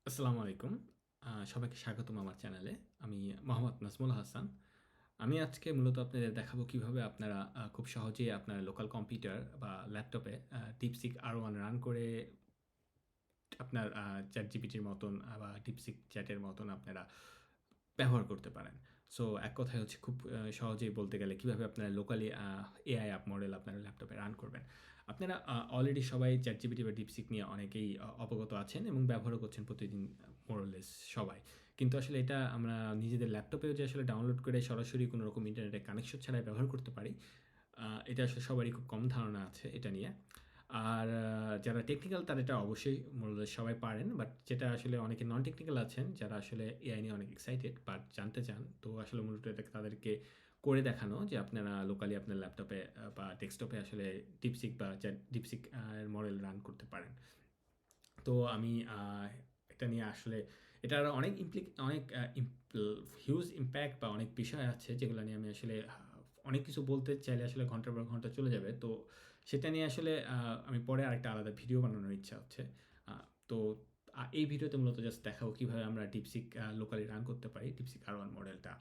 আসসালামু আলাইকুম। সবাইকে স্বাগতম আমার চ্যানেলে। আমি মোহাম্মদ নাজমুল হাসান। আমি আজকে মূলত আপনাদের দেখাবো কিভাবে আপনারা খুব সহজেই আপনার লোকাল কম্পিউটার বা ল্যাপটপে DeepSeek R1 রান করে আপনার ChatGPT-র মতন বা DeepSeek চ্যাটের মতন আপনারা ব্যবহার করতে পারেন। সো এক কথায় হচ্ছে খুব সহজেই বলতে গেলে কিভাবে আপনারা লোকালি AI অ্যাপ মডেল আপনার ল্যাপটপে রান করবেন। আপনারা অলরেডি সবাই ChatGPT বা DeepSeek নিয়ে অনেকেই অবগত আছেন এবং ব্যবহারও করছেন প্রতিদিন মোর অর লেস সবাই। কিন্তু আসলে এটা আমরা নিজেদের ল্যাপটপেও যে আসলে ডাউনলোড করে সরাসরি কোনো রকম ইন্টারনেটে কানেকশন ছাড়াই ব্যবহার করতে পারি, এটা আসলে সবারই খুব কম ধারণা আছে এটা নিয়ে। আর যারা টেকনিক্যাল তারা এটা অবশ্যই মূলত সবাই পারেন। বাট যেটা আসলে অনেকে নন টেকনিক্যাল আছেন যারা আসলে এআই নিয়ে অনেক এক্সাইটেড বাট জানতে চান। তো আসলে মূলত এটা তাদেরকে করে দেখানো যে আপনারা লোকালি আপনার ল্যাপটপে বা ডেস্কটপে আসলে DeepSeek বা DeepSeek এর মডেল রান করতে পারেন। তো আমি এটা নিয়ে আসলে এটার অনেক অনেক হিউজ ইমপ্যাক্ট বা অনেক বিষয় আছে যেগুলো নিয়ে আমি আসলে অনেক কিছু বলতে চাইলে আসলে ঘন্টার পর ঘন্টা চলে যাবে। তো সেটা নিয়ে আসলে আমি পরে আরেকটা আলাদা ভিডিও বানানোর ইচ্ছা হচ্ছে। তো এই ভিডিওতে মূলত জাস্ট দেখাবো কিভাবে আমরা ডিপসিক লোকালি রান করতে পারি ডিপসিক R1 মডেলটা।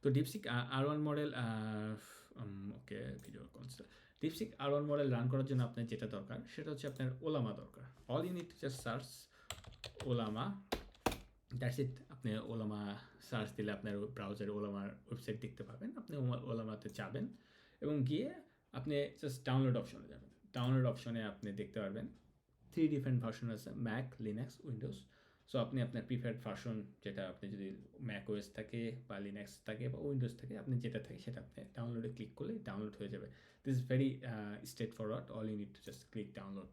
তো DeepSeek R1 model okay video console DeepSeek R1 model run করার জন্য আপনার যেটা দরকার সেটা হচ্ছে আপনার ওলামা দরকার। All you need to just search Ollama, that's it. আপনি ওলামা সার্চ দিলে আপনার ব্রাউজারে ওলামার ওয়েবসাইট দেখতে পাবেন। আপনি ওলামাতে যাবেন এবং গিয়ে আপনি জাস্ট ডাউনলোড অপশনে যাবেন। ডাউনলোড অপশনে আপনি দেখতে পারবেন 3 ডিফারেন্ট ভার্সন আছে, ম্যাক, লিনাক্স, উইন্ডোজ। সো আপনি আপনার প্রিফার্ড ভার্সন যেটা আপনি যদি ম্যাক ওএস থাকে বা লিনাক্স থাকে বা উইন্ডোজ থাকে আপনি যেটা থাকে সেটা আপনি ডাউনলোডে ক্লিক করলে ডাউনলোড হয়ে যাবে। This is very straightforward. All you need to just click download.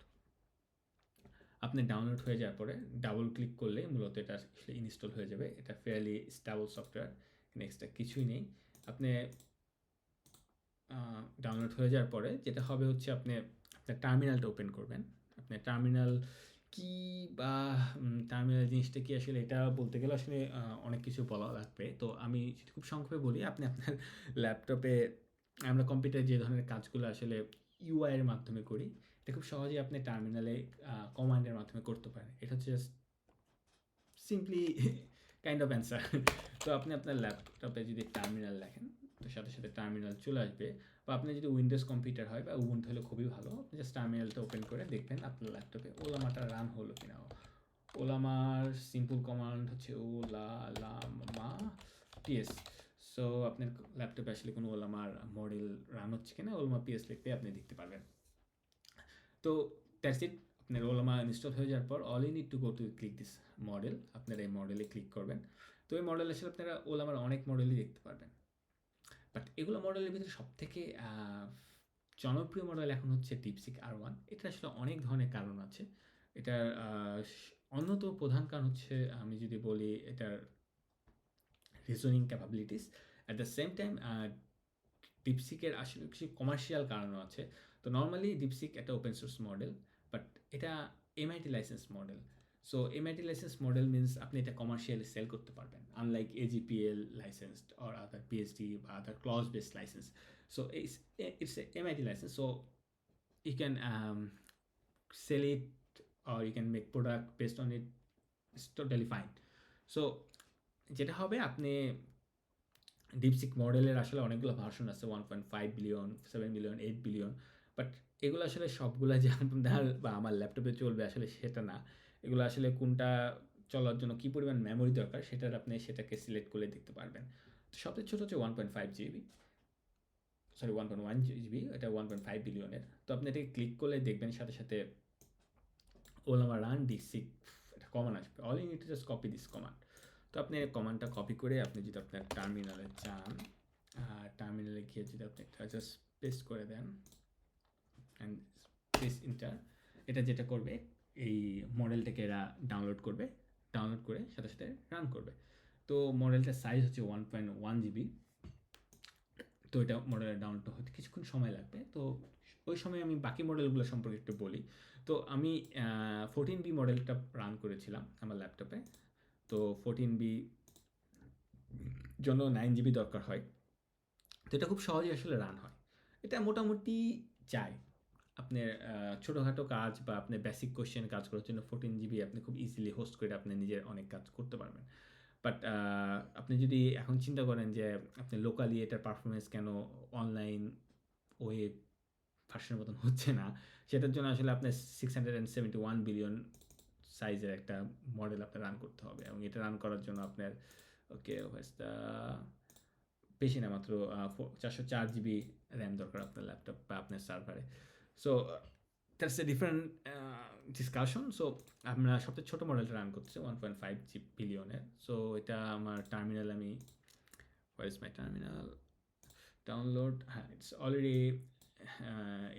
আপনি ডাউনলোড হয়ে যাওয়ার পরে ডাবল ক্লিক করলে মূলত এটা ইনস্টল হয়ে যাবে। এটা ফেয়ারলি স্টেবল সফটওয়্যার, এক্সট্রা কিছুই নেই। আপনি ডাউনলোড হয়ে যাওয়ার পরে যেটা হবে হচ্ছে আপনি আপনার টার্মিনালটা ওপেন করবেন। আপনার টার্মিনাল কি বা টার্মিনাল জিনিসটা কি আসলে এটা বলতে গেলে আসলে অনেক কিছু বলা লাগবে। তো আমি যদি খুব সংক্ষেপে বলি, আপনি আপনার ল্যাপটপে আমরা কম্পিউটারে যে ধরনের কাজগুলো আসলে ইউআই এর মাধ্যমে করি, এটা খুব সহজেই আপনি টার্মিনালে কমান্ডের মাধ্যমে করতে পারেন। এটা হচ্ছে just simply kind of answer. তো আপনি আপনার ল্যাপটপে যদি টার্মিনাল লেখেন তো সাথে সাথে টার্মিনাল চলে আসবে। বা আপনি যদি উইন্ডোজ কম্পিউটার হয় বা উবুন্টু হলে খুবই ভালো। আপনি জাস্ট টার্মিনালটা ওপেন করে দেখবেন আপনার ল্যাপটপে ওলামাটা রান হলো কিনা। ওলামার সিম্পল কমান্ড হচ্ছে ওলামা পিএস। সো আপনার ল্যাপটপে আসলে কোনো ওলামার মডেল রান হচ্ছে কিনা ওলামা পিএস লিখতে আপনি দেখতে পারবেন। তো দ্যাটস ইট। আপনার ওলামা ইনস্টল হয়ে যাওয়ার পর all you need to go to click this model. আপনারা এই মডেলে ক্লিক করবেন। তো এই মডেল আসলে আপনারা ওলামার অনেক মডেলই দেখতে পারবেন। বাট এগুলো মডেলের ভিতরে সবথেকে জনপ্রিয় মডেল এখন হচ্ছে ডিপসিক R1। এটা আসলে অনেক ধরনের কারণ আছে। এটার অন্যতম প্রধান কারণ হচ্ছে আমি যদি বলি এটার reasoning capabilities. At the same time ডিপসিকের আসলে কিছু কমার্শিয়াল কারণও আছে। তো নর্মালি ডিপসিক একটা ওপেন সোর্স মডেল, বাট এটা MIT licence model. So MIT licence model means আপনি এটা কমার্শিয়ালি সেল করতে পারবেন, unlike AGPL licensed or other PhD বা other clause based licence. So it's MIT licence, so you can sell it or you can make product based on it. It's totally fine. So যেটা হবে আপনি DeepSeek মডেলের আসলে অনেকগুলো version আছে, 1.5 billion, 7 billion, 8 billion. But এগুলো আসলে সবগুলো যে আপনার বা আমার ল্যাপটপে চলবে আসলে সেটা না। এগুলো আসলে কোনটা চলার জন্য কী পরিমাণ মেমোরি দরকার সেটার আপনি সেটাকে সিলেক্ট করে দেখতে পারবেন। তো সবচেয়ে ছোটো হচ্ছে 1.5 জিবি, সরি 1.1 জিবি, এটা 1.5 বিলিয়নের। তো আপনি এটাকে ক্লিক করলে দেখবেন সাথে সাথে ওলামা রান ডিসিক এটা কমান আসবে। All you need to just copy this command. তো আপনি কমান্ডটা কপি করে আপনি যদি আপনার টার্মিনালে যান, টার্মিনালে গিয়ে যদি আপনি এটা জাস্ট পেস্ট করে দেন অ্যান্ড প্রেস ইন্টার, এটা যেটা করবে এই মডেলটাকে এরা ডাউনলোড করবে। ডাউনলোড করে সাথে সাথে রান করবে। তো মডেলটার সাইজ হচ্ছে 1.1 জিবি। তো এটা মডেলের ডাউনলোড হতে কিছুক্ষণ সময় লাগবে। তো ওই সময় আমি বাকি মডেলগুলো সম্পর্কে একটু বলি। তো আমি 14B মডেলটা রান করেছিলাম আমার ল্যাপটপে। তো 14B জন্য 9 জিবি দরকার হয়। তো এটা খুব সহজেই আসলে রান হয়। এটা মোটামুটি যায়। আপনার ছোটোখাটো কাজ বা আপনার বেসিক কোয়েশ্চেন কাজ করার জন্য 14 GB আপনি খুব ইজিলি হোস্ট করে আপনি নিজের অনেক কাজ করতে পারবেন। বাট আপনি যদি এখন চিন্তা করেন যে আপনি লোকালি এটার পারফরমেন্স কেন অনলাইন ওয়েব ভার্সনের মতন হচ্ছে না, সেটার জন্য আসলে আপনার 671 বিলিয়ন সাইজের একটা মডেল আপনার রান করতে হবে, এবং এটা রান করার জন্য আপনার ওকে বেশি না, মাত্র 404 GB র্যাম দরকার আপনার ল্যাপটপ বা আপনার সার্ভারে। So that's a different discussion. So আমরা সবচেয়ে ছোটো মডেলটা রান করছে 1.5 বিলিয়নের। সো এটা আমার টার্মিনাল, আমি where is my terminal download, হ্যাঁ ইটস অলরেডি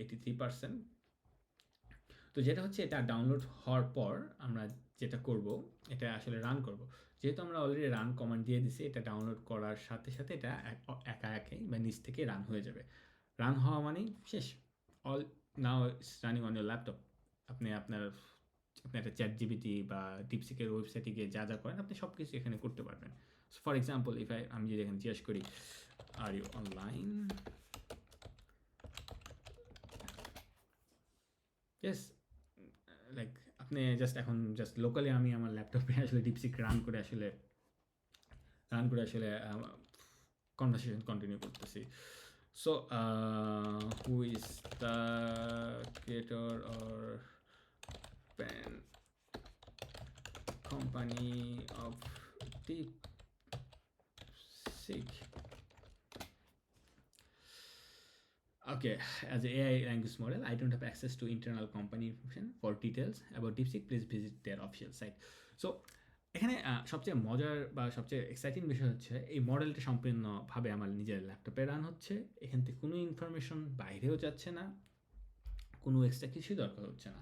83%। তো যেটা হচ্ছে এটা ডাউনলোড হওয়ার পর আমরা যেটা করব, এটা আসলে রান করব। যেহেতু আমরা অলরেডি রান কমান্ড দিয়ে দিছি, এটা ডাউনলোড করার সাথে সাথে এটা একা একাই বা নিচ থেকে রান হয়ে যাবে। রান হওয়া মানেই শেষ, all now it's running on your laptop. আপনি আপনার একটা চ্যাট জিপিটি বা ডিপসিকের ওয়েবসাইটে গিয়ে যা যা করেন আপনি সব কিছু এখানে করতে পারবেন। ফর এক্সাম্পল আমি যদি এখানে জিজ্ঞেস করি are you online, yes, like আপনি এখন লোকালি আমি আমার ল্যাপটপে আসলে ডিপসিক রান করে আসলে কনভারসেশন কন্টিনিউ করতেছি। So who is the creator or pan company of DeepSeek? Okay, as an AI language model, I don't have access to internal company information. For details about DeepSeek, please visit their official site. So, এখানে সবচেয়ে মজার বা সবচেয়ে exciting বিষয় হচ্ছে এই মডেলটা সম্পূর্ণভাবে আমার নিজের ল্যাপটপে রান হচ্ছে। এখান থেকে কোনো ইনফরমেশন বাইরেও যাচ্ছে না, কোনো এক্সট্রা কিছুই দরকার হচ্ছে না।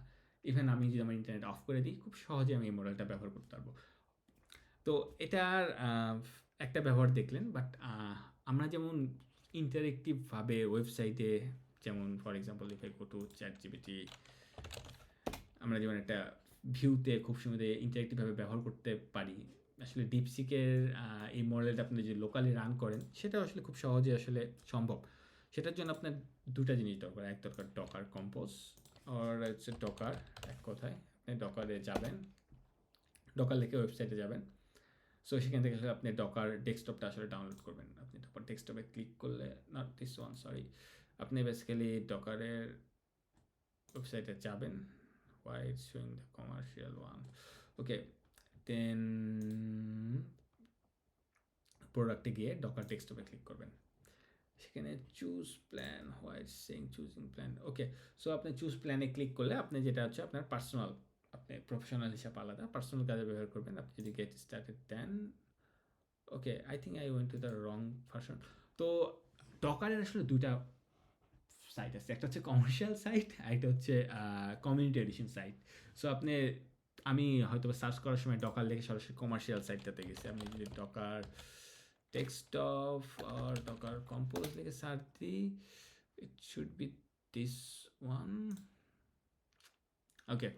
ইভেন আমি যদি আমার ইন্টারনেট অফ করে দিই, খুব সহজে আমি এই মডেলটা ব্যবহার করতে পারবো। তো এটার একটা ব্যবহার দেখলেন, বাট আমরা যেমন ইন্টারেক্টিভভাবে ওয়েবসাইটে, যেমন for example if I go to chat GPT, আমরা যেমন একটা ভিউতে খুব সুন্দর ইন্টারেক্টিভভাবে ব্যবহার করতে পারি, আসলে ডিপসিকের এই মডেলটা আপনি যদি লোকালি রান করেন সেটা আসলে খুব সহজে আসলে সম্ভব। সেটার জন্য আপনার দুটা জিনিস দরকার, এক দরকার ডকার কম্পোজ, আর হচ্ছে ডকার, এক কথায় আপনি ডকারে যাবেন, ডকার লিখে ওয়েবসাইটে যাবেন। সো সেখান থেকে আসলে আপনি ডকার ডেস্কটপটা আসলে ডাউনলোড করবেন। আপনি ডকার ডেস্কটপে ক্লিক করলে, নট দিস ওয়ান, সরি, আপনি বেসিক্যালি ডকারের ওয়েবসাইটে যাবেন। Why it's showing the commercial one? Okay, then প্রোডাক্টে গিয়ে ডকার ডেস্কটপে ক্লিক করবেন। সেখানে choose plan, while saying choosing plan, okay. So আপনি চুজ প্ল্যানে ক্লিক করলে আপনি যেটা হচ্ছে আপনার পার্সোনাল, আপনি প্রফেশনাল হিসাব আলাদা, পার্সোনাল কাজে ব্যবহার করবেন। আপনি যদি গেট স্টার্টেড দেন, okay, I think I went to the wrong version. তো ডকারের আসলে দুইটা সাইট আছে, একটা হচ্ছে কমার্শিয়াল সাইট, আর একটা হচ্ছে কমিউনিটি এডিশন সাইট। সো আমি হয়তো সার্চ করার সময় ডকার লিখে সরাসরি কমার্শিয়াল সাইটটাতে গেছি। আমি যদি ডকার ডেস্কটপ আর ডকার কম্পোজ লিখে সার্চ দিই, it should be this one, okay.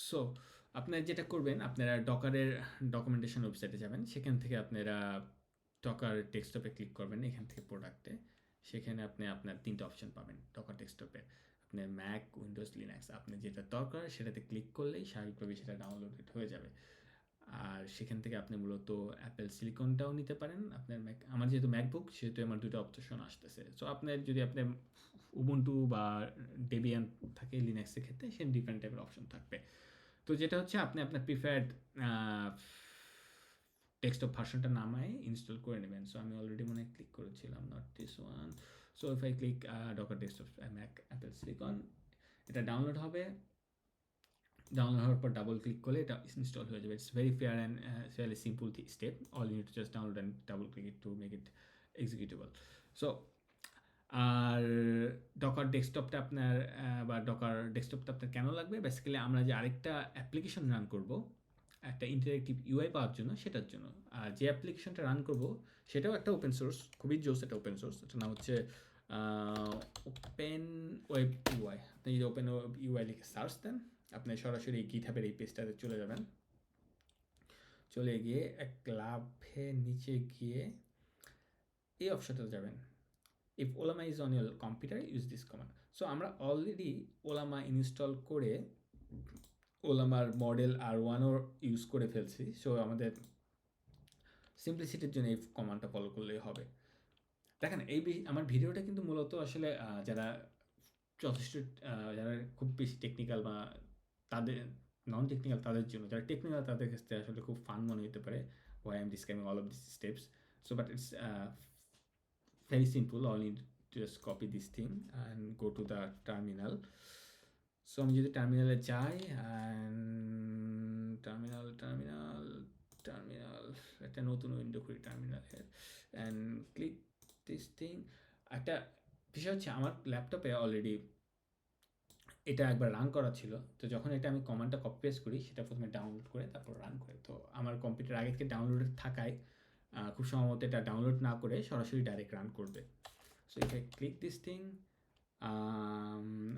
So আপনারা যেটা করবেন, আপনারা ডকারের ডকুমেন্টেশন ওয়েবসাইটে যাবেন, সেখান থেকে আপনারা ডকার ডেস্কটপে ক্লিক করবেন, এখান থেকে প্রোডাক্টে, সেখানে আপনি আপনার তিনটা অপশন পাবেন ডকার ডেস্কটপে। আপনার ম্যাক, উইন্ডোজ, লিনাক্স, আপনি যেটা দরকার সেটাতে ক্লিক করলেই স্বাভাবিকভাবে সেটা ডাউনলোডেড হয়ে যাবে। আর সেখান থেকে আপনি মূলত অ্যাপেল সিলিকনটাও নিতে পারেন। আপনার আমার যেহেতু ম্যাকবুক, সেহেতু আমার দুটো অপশন আসতেছে। সো আপনার যদি আপনার উবুন্টু বা ডেবিয়ান থাকে লিনাক্সের ক্ষেত্রে, সে ডিফারেন্ট টাইপের অপশন থাকবে। তো যেটা হচ্ছে আপনি আপনার প্রিফার্ড ডেস্কটপ ভার্সনটা নামায় ইনস্টল করে নেবেন। সো আমি অলরেডি মনে হয় ক্লিক করেছিলাম, not this one. So if I click Docker desktop Mac Apple silicon, এটা ডাউনলোড হবে। ডাউনলোড হওয়ার পর ডাবল ক্লিক করলে এটা ইনস্টল হয়ে যাবে। It's very fair and very simple step. All you need to just download and double click it to make it executable. So আর Docker ডেস্কটপটা আপনার বা ডকার ডেস্কটপটা আপনার কেন লাগবে, বেসিক্যালি আমরা যে আরেকটা অ্যাপ্লিকেশন রান করব একটা ইন্টারেক্টিভ ইউআই পাওয়ার জন্য, সেটার জন্য। আর যে অ্যাপ্লিকেশনটা রান করব সেটাও একটা ওপেন সোর্স, খুবই জোস, এটা ওপেন সোর্স, এটার নাম হচ্ছে ওপেন ওয়েব ইউআই। আপনি যদি ওপেন ওয়েব ইউআই লিখে সার্চ দেন, আপনি সরাসরি গিটহাবের এই পেজটাতে চলে যাবেন। চলে গিয়ে এক লাভে নিচে গিয়ে এই অপশনটাতে যাবেন, ইফ ওলামা is on your computer use this command. So আমরা অলরেডি ওলামা ইনস্টল করে ওলামার মডেল R1ও ইউজ করে ফেলছি। সো আমাদের সিম্পলিসিটির জন্য এই কমান্ডটা ফলো করলেই হবে। দেখেন আমার ভিডিওটা কিন্তু মূলত আসলে যারা যথেষ্ট যারা খুব বেশি টেকনিক্যাল বা তাদের নন টেকনিক্যাল তাদের জন্য, যারা টেকনিক্যাল তাদের কাছে আসলে খুব ফান মনে হতে পারে why I'm describing all of these steps. So but it's very simple. All you need to just copy this thing and go to the terminal. So আমি যদি টার্মিনালে যাই টার্মিনাল একটা নতুন উইন্ডো করি টার্মিনালের অ্যান্ড ক্লিক দিস থিং। একটা বিষয় হচ্ছে আমার ল্যাপটপে অলরেডি এটা একবার রান করা ছিল, তো যখন এটা আমি কমান্ডটা কপি পেস্ট করি সেটা প্রথমে ডাউনলোড করে তারপর রান করে, তো আমার কম্পিউটার আগে থেকে ডাউনলোডেড থাকায় খুব সম্ভবত এটা ডাউনলোড না করে সরাসরি ডাইরেক্ট রান করবে। So if I click this thing,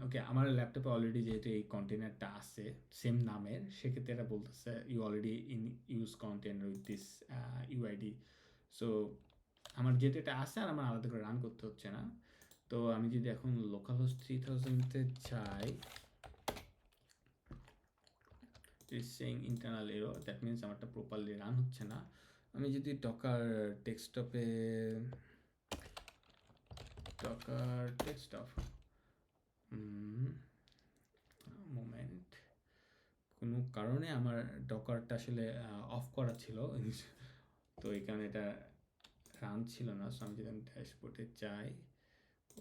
okay আমার ল্যাপটপে অলরেডি যেহেতু এই কন্টেনারটা আছে সেম নামের, সেক্ষেত্রে এটা বলতেছে you already in use container with this UID. So আমার যেহেতু এটা আছে আর আমার আলাদা করে রান করতে হচ্ছে না। তো আমি যদি এখন লোকাল হোস্ট 3000-তে যাই, is saying internal error, that means আমারটা প্রপারলি রান হচ্ছে না। আমি যদি ডকার ডেস্কটপ মোমেন্ট, কোনো কারণে আমার ডকারটা আসলে অফ করা ছিল, তো এই কারণে এটা রান ছিল না। সো আমি যদি ড্যাশবোর্ডে যাই,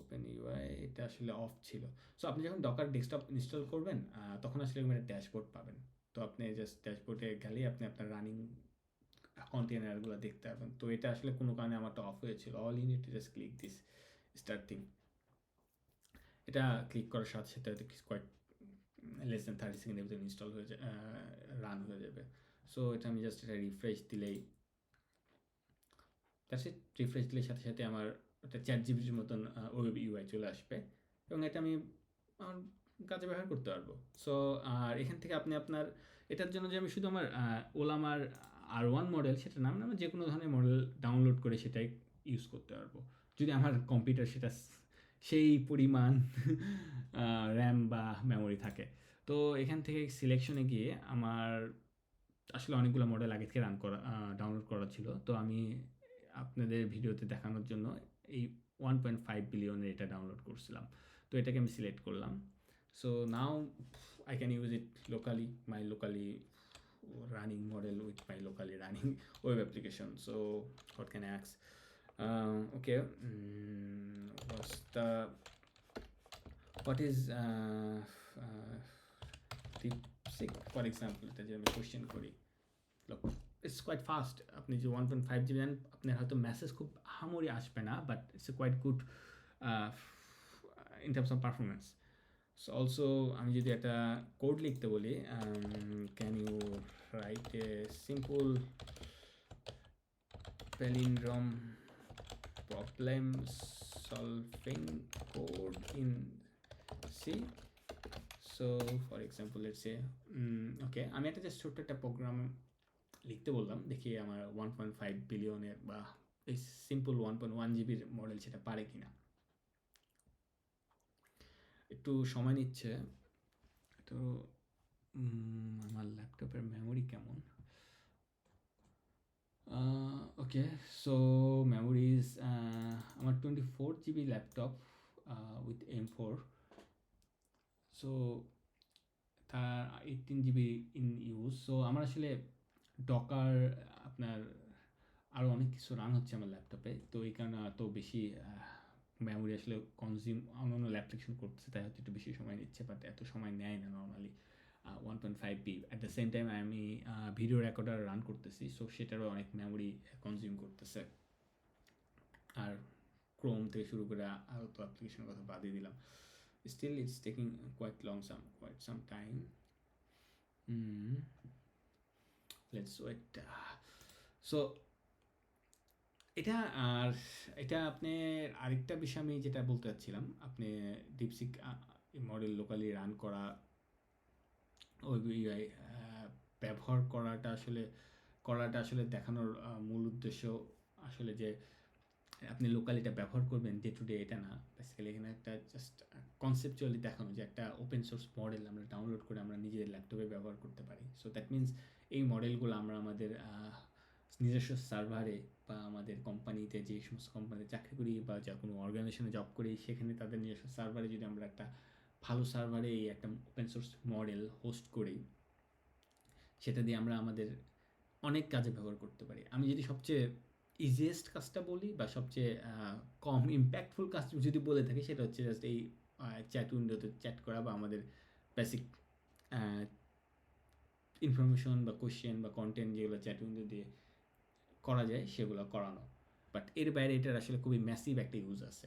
ওপেন ইউআই, এটা আসলে অফ ছিল। সো আপনি যখন ডকার ডেস্কটপ ইনস্টল করবেন তখন আসলে একটা ড্যাশবোর্ড পাবেন। তো আপনি জাস্ট ড্যাশবোর্ডে গেলেই আপনি আপনার রানিং কন্টেনারগুলো দেখতে পাবেন। তো এটা আসলে কোনো কারণে আমারটা অফ হয়েছিল। All you need to just click this start thing. এটা ক্লিক করার সাথে সাথে কয়েক লেস দেন 30 সেকেন্ডের ভিতরে ইনস্টল হয়ে যায়, রান হয়ে যাবে। সো এটা আমি জাস্ট এটা রিফ্রেশ দিলেই রিফ্রেশ দিলে সাথে সাথে আমার একটা ChatGPT মতন ওয়েব ইউআই চলে আসবে এবং এটা আমি আমার কাজে ব্যবহার করতে পারবো। সো আর এখান থেকে আপনি আপনার এটার জন্য যে আমি শুধু আমার ওলামার R1 মডেল সেটা না, আমি যে কোনো ধরনের মডেল ডাউনলোড করে সেটাই ইউজ করতে পারবো যদি আমার কম্পিউটার সেটা সেই পরিমাণ র্যাম বা মেমোরি থাকে। তো এখান থেকে সিলেকশনে গিয়ে আমার আসলে অনেকগুলো মডেল আগে থেকে ডাউনলোড করা ছিল, তো আমি আপনাদের ভিডিওতে দেখানোর জন্য এই 1.5 বিলিয়নের এটা ডাউনলোড করছিলাম। তো এটাকে আমি সিলেক্ট করলাম। So now I can use it locally running model with my locally running web application. So what can I ask? Okay, what is DeepSeek for example, এটা যে আমি কোশ্চেন করি, look it's quite fast. আপনি যে 1.5 GB নেন আপনার হয়তো message খুব আহামরি আসবে না, but it's quite good in terms of performance. So also আমি যদি একটা কোড লিখতে বলি, can you write a simple palindrome problem solving code in C. So for example let's say okay আমি একটা জাস্ট ছোট্ট একটা প্রোগ্রাম লিখতে বললাম, দেখি আমার 1.5 বিলিয়নের বা এই সিম্পল 1.1 জিবির মডেল সেটা পারে কিনা। একটু সময় নিচ্ছে, তো আমার ল্যাপটপের মেমোরি কেমন। ওকে সো মেমোরিজ আমার 24 GB laptop with M4, so তার 18 জিবি ইন ইউজ। সো আমার আসলে ডকার আপনার আরও অনেক কিছু রান হচ্ছে আমার ল্যাপটপে, তো এই কারণে এত বেশি মেমোরি আসলে কনজিউম অন্য অ্যাপ্লিকেশন করতেছে, তাই হয়তো একটু বেশি সময় নিচ্ছে, বাট এত সময় নেয় না normally 1.5 B. At the same time আমি ভিডিও রেকর্ডার রান করতেছি, সো সেটারও অনেক মেমোরি কনজিউম করতেছে। আর ক্রোম থেকে শুরু করে আরও তো অ্যাপ্লিকেশনের কথা বাদই দিলাম, still it's taking quite some time. Let's wait. So এটা আর এটা আপনি আরেকটা বিষয় আমি যেটা বলতে চাচ্ছিলাম, আপনি ডিপসিক মডেল লোকালি রান করা ওই ব্যবহার করাটা আসলে দেখানোর মূল উদ্দেশ্য আসলে যে আপনি লোকালি এটা ব্যবহার করবেন ডে টু ডে এটা না। বেসিক্যালি এখানে একটা জাস্ট কনসেপচুয়ালি দেখানো যে একটা ওপেন সোর্স মডেল আমরা ডাউনলোড করে আমরা নিজেদের ল্যাপটপে ব্যবহার করতে পারি। সো দ্যাট মিনস এই মডেলগুলো আমরা আমাদের নিজস্ব সার্ভারে বা আমাদের কোম্পানিতে, যে সমস্ত কোম্পানিতে চাকরি করি বা যা কোনো অর্গানাইজেশনে জব করি, সেখানে তাদের নিজস্ব সার্ভারে যদি আমরা একটা ভালো সার্ভারে এই একটা ওপেন সোর্স মডেল হোস্ট করি, সেটা দিয়ে আমরা আমাদের অনেক কাজে ব্যবহার করতে পারি। আমি যদি সবচেয়ে ইজিয়েস্ট কাজটা বলি বা সবচেয়ে কম ইম্প্যাক্টফুল কাজ যদি বলে থাকি, সেটা হচ্ছে জাস্ট এই চ্যাট উইন্ডোতে চ্যাট করা বা আমাদের বেসিক ইনফরমেশন বা কোশ্চেন বা কন্টেন্ট যেগুলো চ্যাট উইন্ডো দিয়ে করা যায় সেগুলো করানো। বাট এর বাইরে এটার আসলে খুবই ম্যাসিভ একটা ইউজ আছে,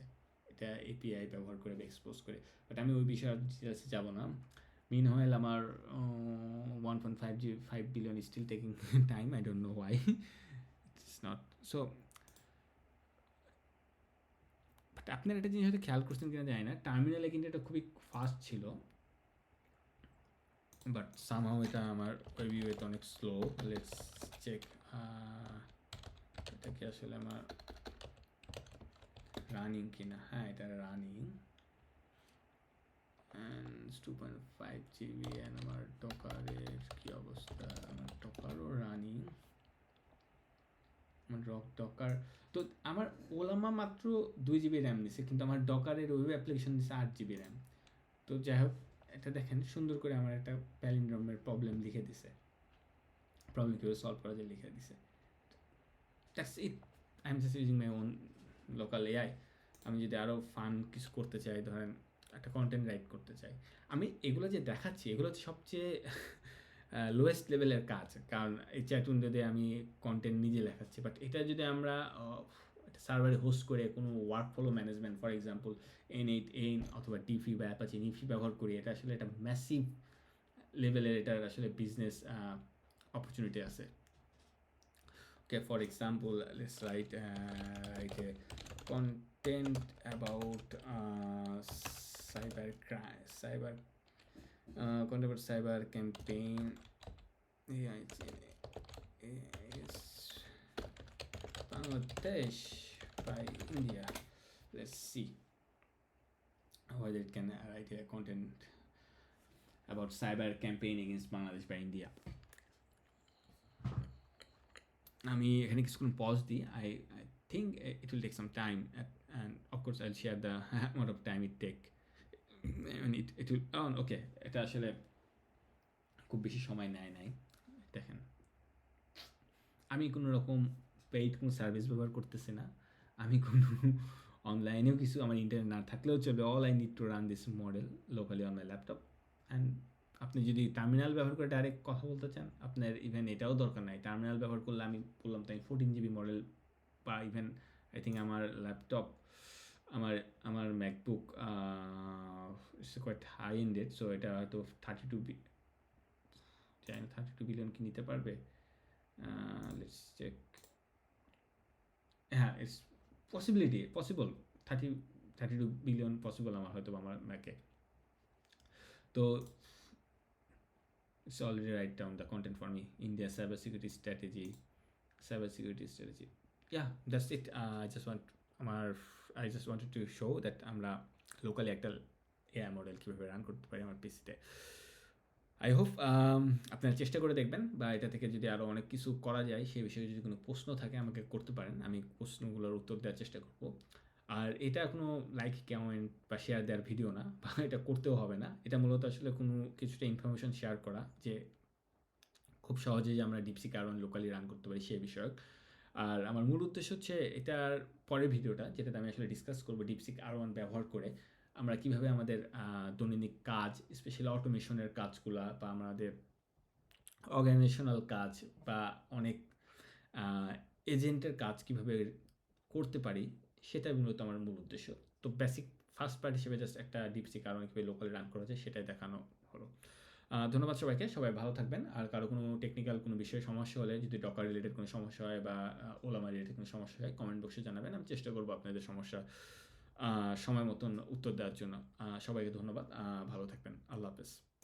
এটা এপিআই ব্যবহার করে বা এক্সপোজ করে। বাট আমি ওই বিষয়ে ডিটেলসে যাব না। Meanwhile, আমার 1.5 billion is still taking time. I don't know why. It's not so. But আপনার একটা জিনিস হয়তো খেয়াল করছেন কিনা জানি না, টার্মিনালে কিন্তু এটা খুবই ফাস্ট ছিল, বাট সামহাও এটা আমার রিভিউতে অনেক স্লো। লেটস চেক এটা কি আসলে আমার রানিং কিনা। হ্যাঁ, এটা রানিং and 2.5 GB and আমার ডকারের কি অবস্থা, আমার ডকারও রানিং, আমার ডকার তো আমার ওলামা মাত্র 2 GB র্যাম দিছে, কিন্তু আমার ডকারের ওয়েব অ্যাপ্লিকেশন দিছে 8 GB র্যাম। তো যাই হোক, এটা দেখেন সুন্দর করে আমার একটা প্যালিন্ড্রোমের প্রবলেম লিখে দিছে, প্রবলেম কীভাবে সলভ করা যায় লিখে দিছে। That's it. I am just using my own local AI. আমি যদি আরও ফান কিছু করতে চাই, ধরেন একটা কন্টেন্ট রাইট করতে চাই, আমি এগুলো যে দেখাচ্ছি এগুলো হচ্ছে সবচেয়ে লোয়েস্ট লেভেলের কাজ, কারণ এই চ্যাট উইন্ডোতে আমি কন্টেন্ট নিজে লেখাচ্ছি। বাট এটা যদি আমরা সার্ভারে হোস্ট করে কোনো work flow management, for example N8N অথবা ডিফি বা অ্যাপাচি নিফি ব্যবহার করি, এটা আসলে একটা ম্যাসিভ লেভেলের এটার আসলে বিজনেস অপরচুনিটি আছে। Okay, for example let's write a content about cyber crime, content about cyber campaign is Bangladesh by India. Let's see whether it can write a content about cyber campaign against Bangladesh by India. আমি এখানে কিছুক্ষণ pause দিই। I think it will take some time, and of course I'll share the amount of time it take, and it will okay, এটা আসলে খুব বেশি সময় নেয় নাই। দেখেন, আমি কোনো রকম পেইড কোনো সার্ভিস ব্যবহার করতেছি না, আমি কোনো অনলাইনেও কিছু, আমার ইন্টারনেট না থাকলেও চলবে। All I need to run this model locally on my laptop. And আপনি যদি টার্মিনাল ব্যবহার করে ডাইরেক্ট কথা বলতে চান, আপনার ইভেন এটাও দরকার নাই। টার্মিনাল ব্যবহার করলে আমি বললাম তাই 14 GB মডেল, বা ইভেন আই থিঙ্ক আমার ল্যাপটপ, আমার MacBook it's quite high ended, so এটা হয়তো 32 বিলিয়ন কি নিতে পারবে। Let's check. হ্যাঁ, ইটস পসিবল 32 বিলিয়ন পসিবল আমার হয়তো আমার ম্যাকে। তো it's already write down the content for me. India cybersecurity strategy. Yeah, that's it. I just wanted to show that আমরা লোকালি একটা এআই মডেল কীভাবে রান করতে পারি আমার পিসিতে। আই হোপ আপনারা চেষ্টা করে দেখবেন, বা এটা থেকে যদি আরও অনেক কিছু করা যায় সেই বিষয়ে যদি কোনো প্রশ্ন থাকে আমাকে করতে পারেন, আমি প্রশ্নগুলোর উত্তর দেওয়ার চেষ্টা করব। আর এটা কোনো লাইক, কমেন্ট বা শেয়ার দেওয়ার ভিডিও না, বা এটা করতেও হবে না। এটা মূলত আসলে কোনো কিছুটা ইনফরমেশন শেয়ার করা, যে খুব সহজেই যে আমরা ডিপসিক আর1 লোকালি রান করতে পারি সেই বিষয়ক। আর আমার মূল উদ্দেশ্য হচ্ছে এটার পরের ভিডিওটা, যেটাতে আমি আসলে ডিসকাস করবো ডিপসিক আর1 ব্যবহার করে আমরা কীভাবে আমাদের দৈনন্দিন কাজ, স্পেশালি অটোমেশনের কাজগুলা বা আমাদের অর্গানাইজেশনাল কাজ বা অনেক এজেন্টের কাজ কীভাবে করতে পারি, সেটাই মূলত আমার মূল উদ্দেশ্য। তো বেসিক ফার্স্ট পার্ট হিসেবে জাস্ট একটা ডিপসিক আর1 কীভাবে লোকালি রান করা যায় সেটাই দেখানো হলো। ধন্যবাদ সবাইকে, সবাই ভালো থাকবেন। আর কারো কোনো টেকনিক্যাল কোনো বিষয়ে সমস্যা হলে, যদি ডকার রিলেটেড কোনো সমস্যা হয় বা ওলামা রিলেটেড কোনো সমস্যা হয়, কমেন্ট বক্সে জানাবেন, আমি চেষ্টা করবো আপনাদের সমস্যা সময় মতন উত্তর দেওয়ার জন্য। সবাইকে ধন্যবাদ, ভালো থাকবেন, আল্লাহ হাফেজ।